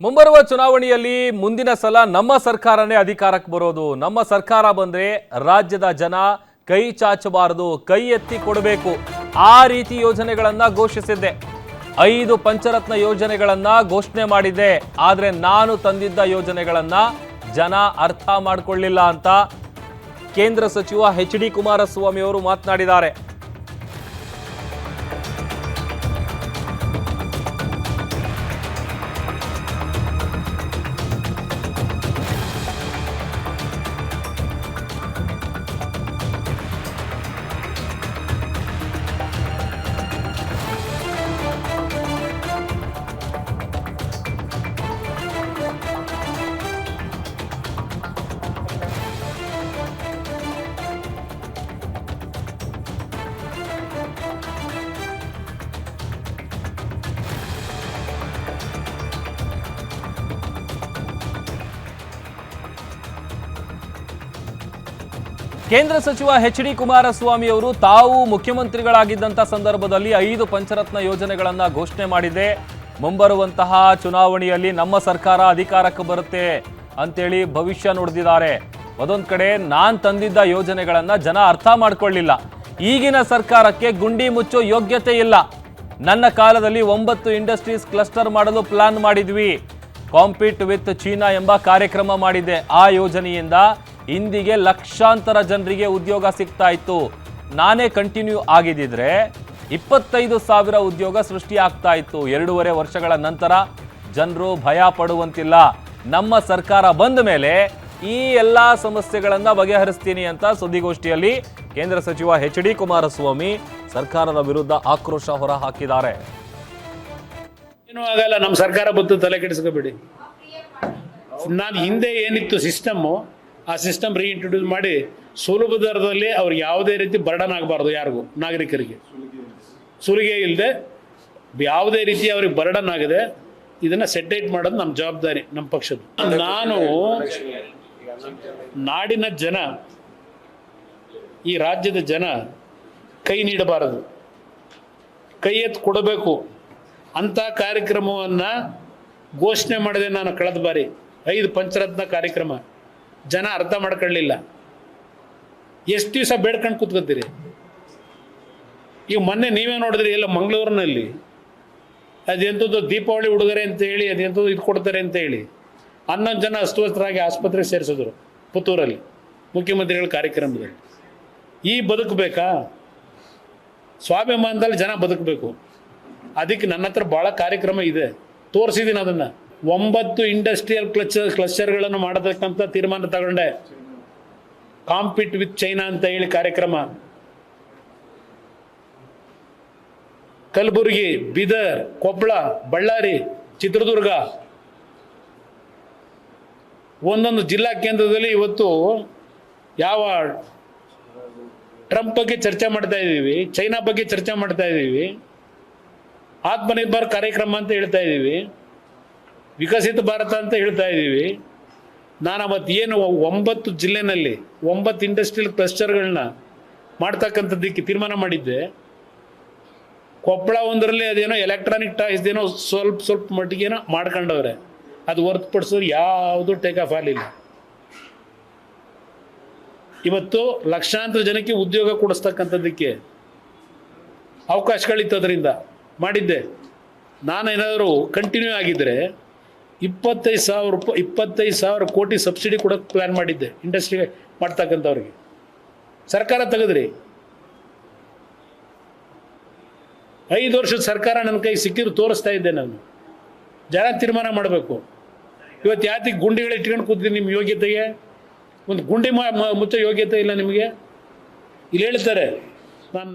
ಮುಂಬರುವ ಚುನಾವಣೆಯಲ್ಲಿ ಮುಂದಿನ ಸಲ ನಮ್ಮ ಸರ್ಕಾರನೇ ಅಧಿಕಾರಕ್ಕೆ ಬರೋದು. ನಮ್ಮ ಸರ್ಕಾರ ಬಂದ್ರೆ ರಾಜ್ಯದ ಜನ ಕೈ ಚಾಚಬಾರದು, ಕೈ ಎತ್ತಿ ಕೊಡಬೇಕು. ಆ ರೀತಿ ಯೋಜನೆಗಳನ್ನ ಘೋಷಿಸಿದ್ದೆ. 5 ಪಂಚರತ್ನ ಯೋಜನೆಗಳನ್ನ ಘೋಷಣೆ ಮಾಡಿದ್ದೆ. ಆದ್ರೆ ನಾನು ತಂದಿದ್ದ ಯೋಜನೆಗಳನ್ನ ಜನ ಅರ್ಥ ಮಾಡ್ಕೊಳ್ಳಿಲ್ಲ ಅಂತ ಕೇಂದ್ರ ಸಚಿವ ಎಚ್.ಡಿ. ಕುಮಾರಸ್ವಾಮಿ ಅವರು ಮಾತನಾಡಿದ್ದಾರೆ. ಕೇಂದ್ರ ಸಚಿವ ಎಚ್.ಡಿ. ಕುಮಾರಸ್ವಾಮಿ ಅವರು ತಾವು ಮುಖ್ಯಮಂತ್ರಿಗಳಾಗಿದ್ದಂಥ ಸಂದರ್ಭದಲ್ಲಿ 5 ಪಂಚರತ್ನ ಯೋಜನೆಗಳನ್ನ ಘೋಷಣೆ ಮಾಡಿದೆ. ಮುಂಬರುವಂತಹ ಚುನಾವಣೆಯಲ್ಲಿ ನಮ್ಮ ಸರ್ಕಾರ ಅಧಿಕಾರಕ್ಕೆ ಬರುತ್ತೆ ಅಂತೇಳಿ ಭವಿಷ್ಯ ನುಡಿದಿದ್ದಾರೆ. ಅದೊಂದು ಕಡೆ ನಾನ್ ತಂದಿದ್ದ ಯೋಜನೆಗಳನ್ನ ಜನ ಅರ್ಥ ಮಾಡ್ಕೊಳ್ಳಿಲ್ಲ. ಈಗಿನ ಸರ್ಕಾರಕ್ಕೆ ಗುಂಡಿ ಮುಚ್ಚೋ ಯೋಗ್ಯತೆ ಇಲ್ಲ. ನನ್ನ ಕಾಲದಲ್ಲಿ 9 ಇಂಡಸ್ಟ್ರೀಸ್ ಕ್ಲಸ್ಟರ್ ಮಾಡಲು ಪ್ಲಾನ್ ಮಾಡಿದ್ವಿ. ಕಾಂಪೀಟ್ ವಿತ್ ಚೀನಾ ಎಂಬ ಕಾರ್ಯಕ್ರಮ ಮಾಡಿದ್ದೆ. ಆ ಯೋಜನೆಯಿಂದ ಇಂದಿಗೆ ಲಕ್ಷಾಂತರ ಜನರಿಗೆ ಉದ್ಯೋಗ ಸಿಗ್ತಾ ಇತ್ತು. ನಾನೇ ಕಂಟಿನ್ಯೂ ಆಗಿದ್ದಿದ್ರೆ 25,000 ಉದ್ಯೋಗ ಸೃಷ್ಟಿ ಆಗ್ತಾ ಇತ್ತು. 2.5 ವರ್ಷಗಳ ನಂತರ ಜನರು ಭಯ ಪಡುವಂತಿಲ್ಲ. ನಮ್ಮ ಸರ್ಕಾರ ಬಂದ ಮೇಲೆ ಈ ಎಲ್ಲಾ ಸಮಸ್ಯೆಗಳನ್ನ ಬಗೆಹರಿಸ್ತೀನಿ ಅಂತ ಸುದ್ದಿಗೋಷ್ಠಿಯಲ್ಲಿ ಕೇಂದ್ರ ಸಚಿವ ಎಚ್.ಡಿ. ಕುಮಾರಸ್ವಾಮಿ ಸರ್ಕಾರದ ವಿರುದ್ಧ ಆಕ್ರೋಶ ಹೊರ ಹಾಕಿದ್ದಾರೆ. ಏನೂ ಆಗಲ್ಲ, ನಮ್ಮ ಸರ್ಕಾರ ಬಂತು, ತಲೆ ಕೆಡಿಸ್ಕೋಬೇಡಿ. ನಾನು ಹಿಂದೆ ಏನಿತ್ತು ಸಿಸ್ಟಮ್ಮು, ಆ ಸಿಸ್ಟಮ್ ರೀಇಂಟ್ರೊಡ್ಯೂಸ್ ಮಾಡಿ ಸುಲಭ ದರದಲ್ಲಿ ಅವ್ರಿಗೆ ಯಾವುದೇ ರೀತಿ ಬರ್ಡನ್ ಆಗಬಾರ್ದು. ಯಾರಿಗೂ ನಾಗರಿಕರಿಗೆ ಸುಲಿಗೆ ಇಲ್ಲದೆ ಯಾವುದೇ ರೀತಿ ಅವ್ರಿಗೆ ಬರ್ಡನ್ ಆಗದೆ ಇದನ್ನು ಸೆಟೇಟ್ ಮಾಡೋದು ನಮ್ಮ ಜವಾಬ್ದಾರಿ, ನಮ್ಮ ಪಕ್ಷದ. ನಾನು ನಾಡಿನ ಜನ, ಈ ರಾಜ್ಯದ ಜನ ಕೈ ನೀಡಬಾರದು, ಕೈ ಎತ್ತು ಕೊಡಬೇಕು ಅಂಥ ಕಾರ್ಯಕ್ರಮವನ್ನು ಘೋಷಣೆ ಮಾಡಿದೆ ನಾನು ಕಳೆದ ಬಾರಿ. 5 ಪಂಚರತ್ನ ಕಾರ್ಯಕ್ರಮ ಜನ ಅರ್ಥ ಮಾಡ್ಕೊಳ್ಳಿಲ್ಲ. ಎಷ್ಟು ದಿವಸ ಬೇಡ್ಕೊಂಡು ಕೂತ್ಕೊತೀರಿ? ಈಗ ಮೊನ್ನೆ ನೀವೇ ನೋಡಿದ್ರಿ, ಎಲ್ಲ ಮಂಗಳೂರಿನಲ್ಲಿ ಅದೆಂಥದ್ದು ದೀಪಾವಳಿ ಉಡುಗೊರೆ ಅಂತ ಹೇಳಿ ಅದೆಂಥದ್ದು ಇದು ಕೊಡ್ತಾರೆ ಅಂತ ಹೇಳಿ 11 ಜನ ಅಸ್ವಸ್ಥರಾಗಿ ಆಸ್ಪತ್ರೆಗೆ ಸೇರಿಸಿದ್ರು ಪುತ್ತೂರಲ್ಲಿ ಮುಖ್ಯಮಂತ್ರಿಗಳ ಕಾರ್ಯಕ್ರಮದಲ್ಲಿ. ಈ ಬದುಕಬೇಕಾ? ಸ್ವಾಭಿಮಾನದಲ್ಲಿ ಜನ ಬದುಕಬೇಕು. ಅದಕ್ಕೆ ನನ್ನ ಹತ್ರ ಭಾಳ ಕಾರ್ಯಕ್ರಮ ಇದೆ, ತೋರಿಸಿದ್ದೀನಿ ಅದನ್ನು. 9 ಇಂಡಸ್ಟ್ರಿಯಲ್ ಕ್ಲಸ್ಟರ್ಗಳನ್ನು ಮಾಡತಕ್ಕಂಥ ತೀರ್ಮಾನ ತಗೊಂಡೆ. ಕಾಂಪೀಟ್ ವಿತ್ ಚೈನಾ ಅಂತ ಹೇಳಿ ಕಾರ್ಯಕ್ರಮ. ಕಲಬುರಗಿ, ಬೀದರ್, ಕೊಪ್ಪಳ, ಬಳ್ಳಾರಿ, ಚಿತ್ರದುರ್ಗ, ಒಂದೊಂದು ಜಿಲ್ಲಾ ಕೇಂದ್ರದಲ್ಲಿ ಇವತ್ತು ಯಾವ ಟ್ರಂಪ್ ಬಗ್ಗೆ ಚರ್ಚೆ ಮಾಡ್ತಾ ಇದ್ದೀವಿ, ಚೈನಾ ಬಗ್ಗೆ ಚರ್ಚೆ ಮಾಡ್ತಾ ಇದ್ದೀವಿ, ಆತ್ಮನಿರ್ಭರ್ ಕಾರ್ಯಕ್ರಮ ಅಂತ ಹೇಳ್ತಾ ಇದ್ದೀವಿ, ವಿಕಸಿತ ಭಾರತ ಅಂತ ಹೇಳ್ತಾ ಇದ್ದೀವಿ. ನಾನು ಅವತ್ತು ಏನು 9 ಜಿಲ್ಲೆನಲ್ಲಿ 9 ಇಂಡಸ್ಟ್ರಿಯಲ್ ಕ್ಲಸ್ಟರ್ಗಳನ್ನ ಮಾಡ್ತಕ್ಕಂಥದ್ದಕ್ಕೆ ತೀರ್ಮಾನ ಮಾಡಿದ್ದೆ. ಕೊಪ್ಪಳ ಒಂದರಲ್ಲಿ ಅದೇನೋ ಎಲೆಕ್ಟ್ರಾನಿಕ್ ಟಾಯ್ಸ್ದೇನೋ ಸ್ವಲ್ಪ ಮಟ್ಟಿಗೇನೋ ಮಾಡ್ಕೊಂಡವ್ರೆ. ಅದು ಹೊರತುಪಡಿಸೋರು ಯಾವುದು ಟೇಕ್ ಆಫ್ ಆಗಲಿಲ್ಲ. ಇವತ್ತು ಲಕ್ಷಾಂತರ ಜನಕ್ಕೆ ಉದ್ಯೋಗ ಕೊಡಿಸ್ತಕ್ಕಂಥದ್ದಕ್ಕೆ ಅವಕಾಶಗಳಿತ್ತು, ಅದರಿಂದ ಮಾಡಿದ್ದೆ. ನಾನೇನಾದರೂ ಕಂಟಿನ್ಯೂ ಆಗಿದ್ದರೆ 25,000 ಕೋಟಿ ಸಬ್ಸಿಡಿ ಕೊಡೋಕ್ಕೆ ಪ್ಲ್ಯಾನ್ ಮಾಡಿದ್ದೆ ಇಂಡಸ್ಟ್ರಿಗೆ ಮಾಡ್ತಕ್ಕಂಥವ್ರಿಗೆ. ಸರ್ಕಾರ ತೆಗೆದ್ರಿ. 5 ವರ್ಷದ ಸರ್ಕಾರ ನನ್ನ ಕೈ ಸಿಕ್ಕಿದ್ರು ತೋರಿಸ್ತಾ ಇದ್ದೆ ನಾನು. ಜನ ತೀರ್ಮಾನ ಮಾಡಬೇಕು. ಇವತ್ತು ಯಾತಿಗೆ ಗುಂಡಿಗಳು ಇಟ್ಕೊಂಡು ಕೂತಿದ್ದೀನಿ? ನಿಮ್ಮ ಯೋಗ್ಯತೆಗೆ ಒಂದು ಗುಂಡಿ ಮುಚ್ಚೋ ಯೋಗ್ಯತೆ ಇಲ್ಲ ನಿಮಗೆ. ಇಲ್ಲಿ ಹೇಳ್ತಾರೆ ನಾನು